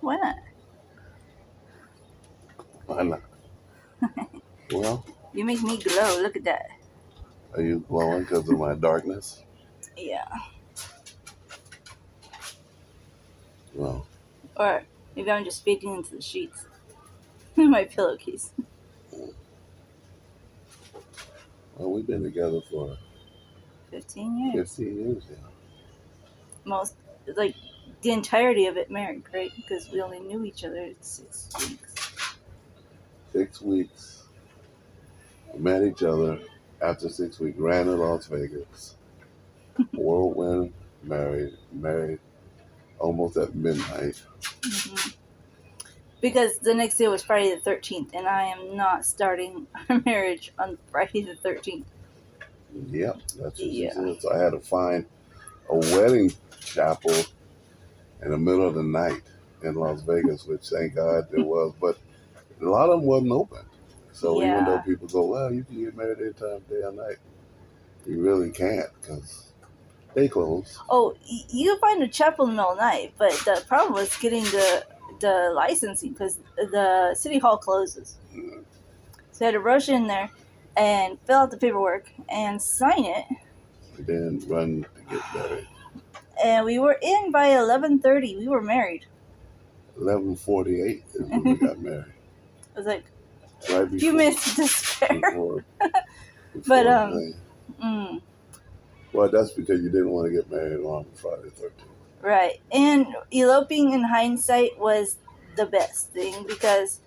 Why not? Why not? Well, You make me glow. Look at that. are you glowing because of my darkness? Yeah. Well, Or maybe I'm just fading into the sheets. My pillowcase. we've been together for 15 years. 15 years now. Most, like, the entirety of it married, right? Because we only knew each other 6 weeks. 6 weeks. We met each other after 6 weeks. Ran to Las Vegas. Whirlwind, married almost at midnight. Mm-hmm. Because the next day was Friday the 13th, and I am not starting our marriage on Friday the 13th. Yep, that's what she Yeah. said. So I had to find a wedding chapel in the middle of the night in Las Vegas, which thank God there was. But a lot of them wasn't open. So even though Yeah. people go, well, you can get married anytime, day or night, you really can't because they close. Oh, you can find a chapel in the middle of the night, but the problem was getting the licensing because the city hall closes. Mm. So I had to rush in there and fill out the paperwork and sign it. And then run to get married. And we were in by 11:30. We were married. 11:48 is when we got married. I was like, Right a few minutes to spare. before But well, that's because you didn't want to get married on Friday the 13th. Right. And eloping in hindsight was the best thing because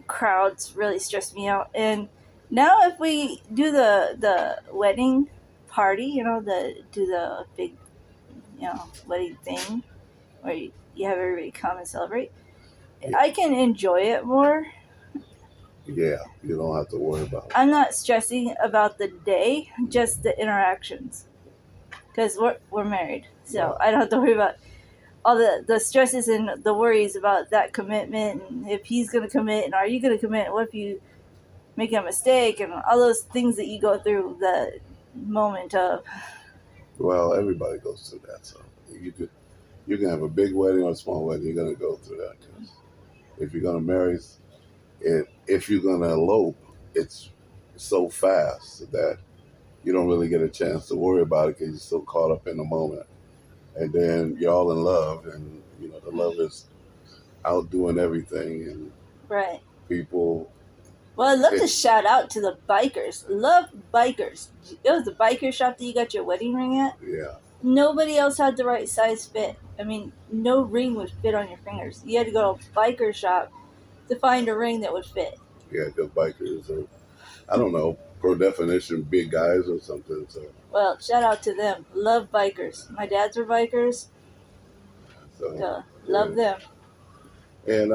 crowds really stressed me out. And now if we do the wedding party, do the big, wedding thing where you have everybody come and celebrate, yeah. I can enjoy it more. Yeah, you don't have to worry about it. I'm not stressing about the day, just the interactions. Because we're married, so I don't have to worry about all the stresses and the worries about that commitment, and if he's going to commit, and are you going to commit, and what if you make a mistake, and all those things that you go through the moment of. Well, everybody goes through that, so you can have a big wedding or a small wedding, you're going to go through that. Cause if you're going to marry, if you're going to elope, it's so fast that you don't really get a chance to worry about it because you're so caught up in the moment. And then you're all in love, and the love is outdoing everything, and right. People. Well, I'd love to shout out to the bikers. Love bikers. It was the biker shop that you got your wedding ring at. Yeah. Nobody else had the right size fit. I mean, no ring would fit on your fingers. You had to go to a biker shop to find a ring that would fit. Yeah, because bikers are, I don't know, per definition, big guys or something. So. Well, shout out to them. Love bikers. My dads were bikers. So, love them. And,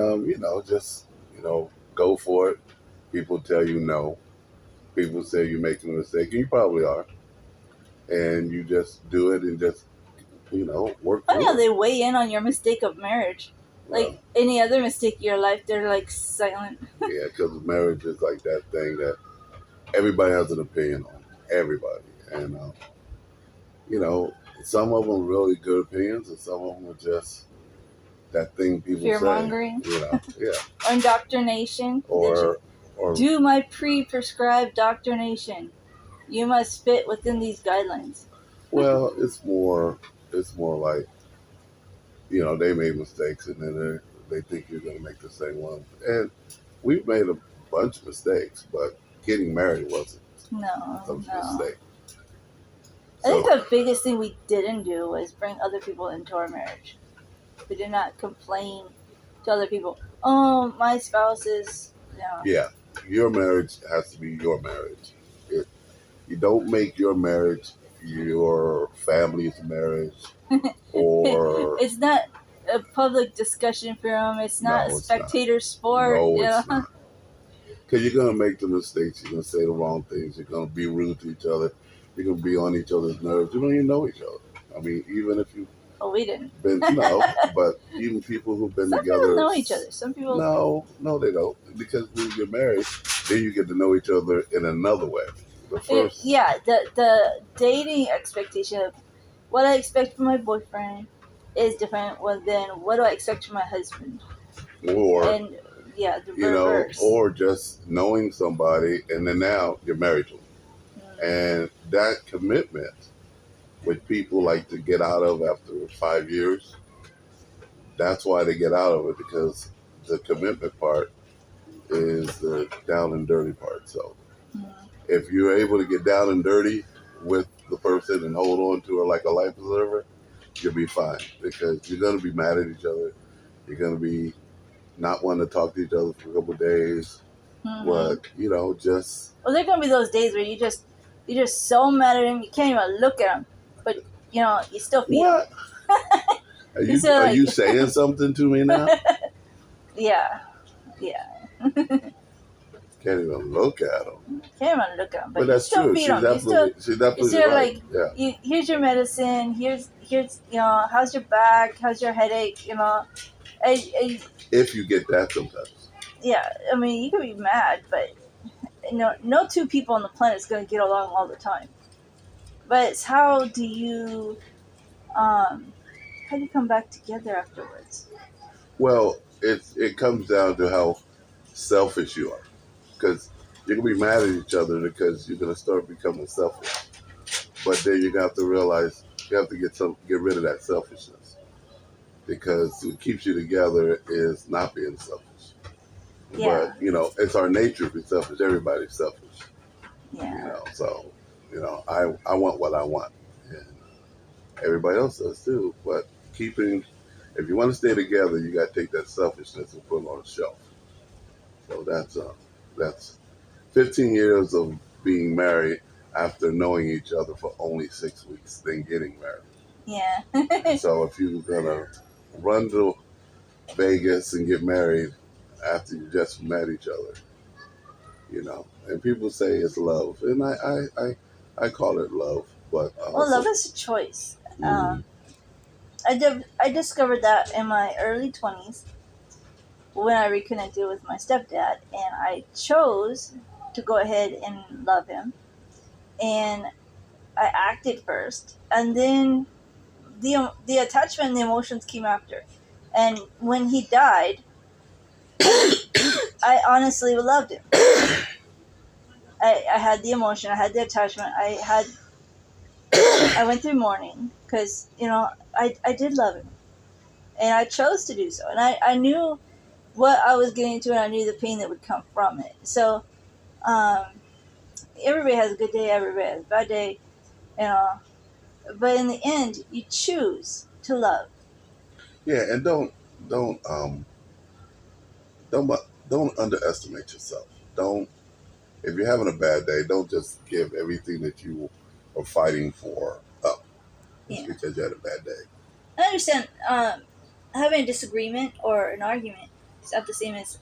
just, go for it. People tell you no. People say you're making a mistake, and you probably are. And you just do it and just, work through Funny how it. they weigh in on your mistake of marriage. Like any other mistake in your life, they're like silent. Yeah, because marriage is like that thing that everybody has an opinion on. Everybody. And, some of them are really good opinions, and some of them are just that thing people say. Fear-mongering. Yeah. Or indoctrination. Or do my pre-prescribed doctrination. You must fit within these guidelines. Well, it's more like, they made mistakes, and then they think you're going to make the same one. And we've made a bunch of mistakes, but getting married wasn't a mistake. I think the biggest thing we didn't do was bring other people into our marriage. We did not complain to other people. Oh, my spouse is. Yeah, your marriage has to be your marriage. You don't make your marriage your family's marriage, or it's not a public discussion forum. It's not a spectator sport. No, it's not. Because you're going to make the mistakes. You're going to say the wrong things. You're going to be rude to each other. You're going to be on each other's nerves. You don't even know each other. I mean, even if you. Oh, we didn't. But even people who've been together. Some people know each other. Some people. No, they don't. Because when you get married, then you get to know each other in another way. The dating expectation of what I expect from my boyfriend, is different than what do I expect from my husband, Or and yeah, the reverse. or just knowing somebody and then now you're married to them. And that commitment, which people like to get out of after 5 years, that's why they get out of it, because the commitment part is the down and dirty part. So if you're able to get down and dirty with the person and hold on to her like a life preserver, you'll be fine, because you're going to be mad at each other. You're going to be not wanting to talk to each other for a couple of days. But just well, there are gonna be those days where you're just so mad at him you can't even look at him, but you still feel what? Are you saying something to me now? yeah. Can't even look at him. Can't even look at him, but that's true. She's definitely right. Here's your medicine. Here's how's your back? How's your headache? If you get that sometimes. Yeah, I mean you could be mad, but no two people on the planet is going to get along all the time. But it's how do you come back together afterwards? Well, it comes down to how selfish you are, because you're gonna be mad at each other because you're gonna start becoming selfish. But then you have to realize you have to get rid of that selfishness, because what keeps you together is not being selfish. Yeah. But it's our nature to be selfish. Everybody's selfish. Yeah. So I want what I want, and everybody else does too. But if you want to stay together, you got to take that selfishness and put it on a shelf. So that's 15 years of being married after knowing each other for only 6 weeks, then getting married. Yeah. So if you're gonna run to Vegas and get married after you just met each other, and people say it's love, and I call it love, but well, love is a choice. I discovered that in my early 20s when I reconnected with my stepdad, and I chose to go ahead and love him, and I acted first, and then the attachment and the emotions came after. And when he died, I honestly loved him. I had the emotion, I had the attachment, I went through mourning because I did love him, and I chose to do so, and I knew what I was getting into, and I knew the pain that would come from it. So um, everybody has a good day, everybody has a bad day, you know. But in the end, you choose to love. Yeah, and don't don't don't underestimate yourself. Don't If you're having a bad day, don't just give everything that you are fighting for up just because you had a bad day. I understand having a disagreement or an argument is not the same as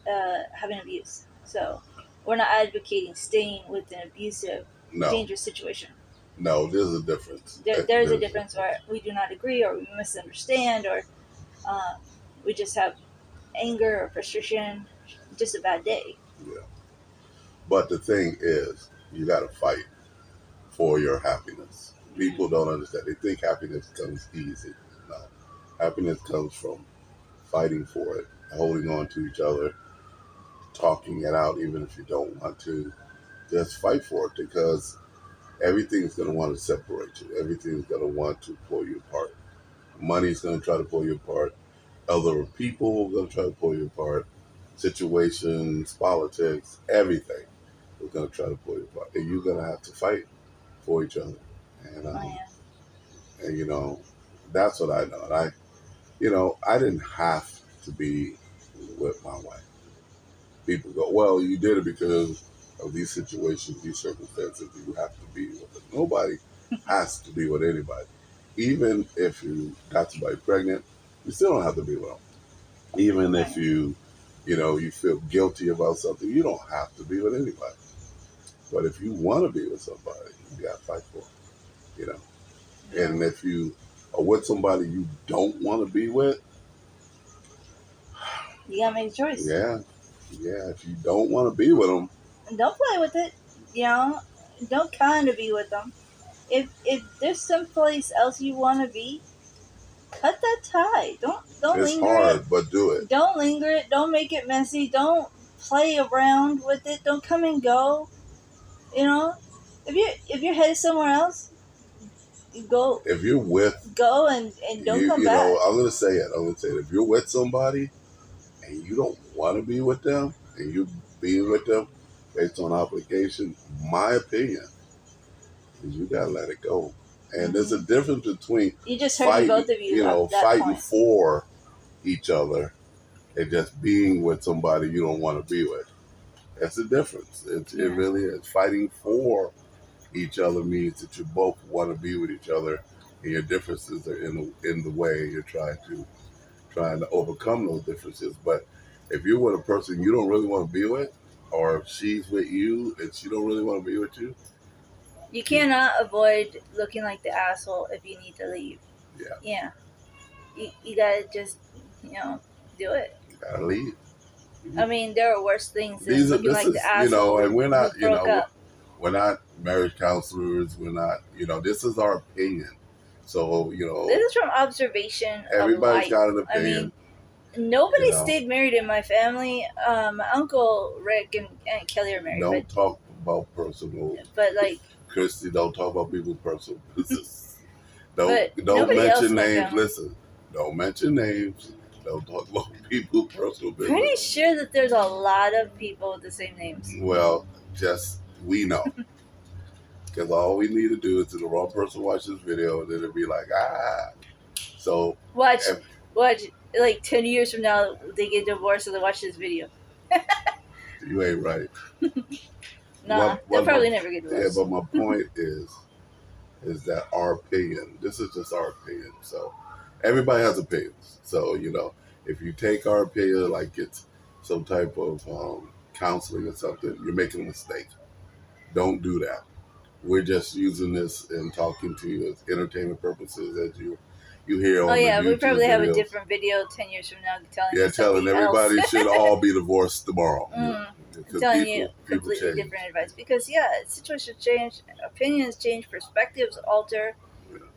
having abuse. So we're not advocating staying with an abusive, dangerous situation. No, there's a difference. There's a difference where we do not agree, or we misunderstand, or we just have anger or frustration, just a bad day. Yeah. But the thing is, you got to fight for your happiness. People don't understand. They think happiness comes easy. No. Happiness comes from fighting for it, holding on to each other, talking it out even if you don't want to. Just fight for it, because everything's going to want to separate you. Everything's going to want to pull you apart. Money's going to try to pull you apart. Other people are going to try to pull you apart. Situations, politics, everything is going to try to pull you apart. And you're going to have to fight for each other. And, that's what I know. And I didn't have to be with my wife. People go, well, you did it because of these situations, these circumstances. You have to be with them. Nobody has to be with anybody. Even if you got somebody pregnant, you still don't have to be with them. Even if you feel guilty about something, you don't have to be with anybody. But if you want to be with somebody, you got to fight for it. And if you are with somebody you don't want to be with, you gotta make a choice. Yeah. If you don't want to be with them, don't play with it. Don't kind of be with them. If there's someplace else you want to be, cut that tie. Don't It's linger hard, it. but do it. Don't linger it. Don't make it messy. Don't play around with it. Don't come and go. You know, if you're headed somewhere else, you go If you're with and don't come back. I'm gonna say it. I'm gonna say it. If you're with somebody and you don't want to be with them, and you being with them based on obligation, my opinion is you gotta let it go. And there's a difference between You just heard both of you at that fighting point. for each other and just being with somebody you don't want to be with. That's the difference. It really is. Fighting for each other means that you both want to be with each other, and your differences are in the way. You're trying to overcome those differences. But if you're with a person you don't really want to be with, or she's with you and she don't really want to be with you, you cannot avoid looking like the asshole if you need to leave. Yeah. You gotta just do it. You gotta leave. I mean, there are worse things than looking like the asshole. And we're not, up. we're not marriage counselors. We're not, this is our opinion. So, This is from observation. Everybody's got an I opinion. mean, nobody stayed married in my family. My uncle Rick and Aunt Kelly are married. Don't talk about personal. But like, Christy, don't talk about people's personal business. Don't nobody else mention in my names. family. Listen, don't mention names. Don't talk about people's personal business. Pretty sure that there's a lot of people with the same names. Well, we know. Because all we need to do is to the wrong person watch this video, and then it'll be like, So watch, like 10 years from now, they get divorced and they watch this video. You ain't right. Nah, they'll probably never get divorced. Yeah, but my point is that our opinion, this is just our opinion. So everybody has opinions. So, if you take our opinion like it's some type of counseling or something, you're making a mistake. Don't do that. We're just using this and talking to you as entertainment purposes, as you hear on the YouTube we probably have a videos. different video 10 years from now telling telling everybody should all be divorced tomorrow. Telling you completely different advice because situations change, opinions change, perspectives alter.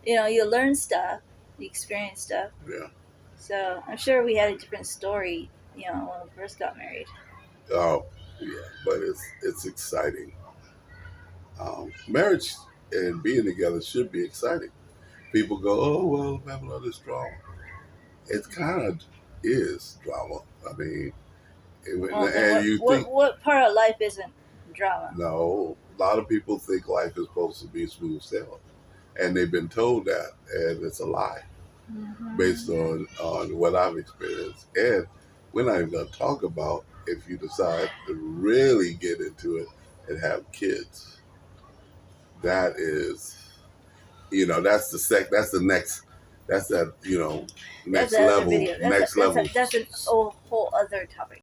You learn stuff, you experience stuff. Yeah. So I'm sure we had a different story, when we first got married. Oh, yeah, but it's exciting. Marriage and being together should be exciting. People go, oh well, Babylon is drama. It kind of is drama. I mean, what part of life isn't drama? No, a lot of people think life is supposed to be smooth sailing, and they've been told that, and it's a lie based on what I've experienced. And we're not even going to talk about if you decide to really get into it and have kids. That is, that's the next. That's that, next level. That's a whole other topic.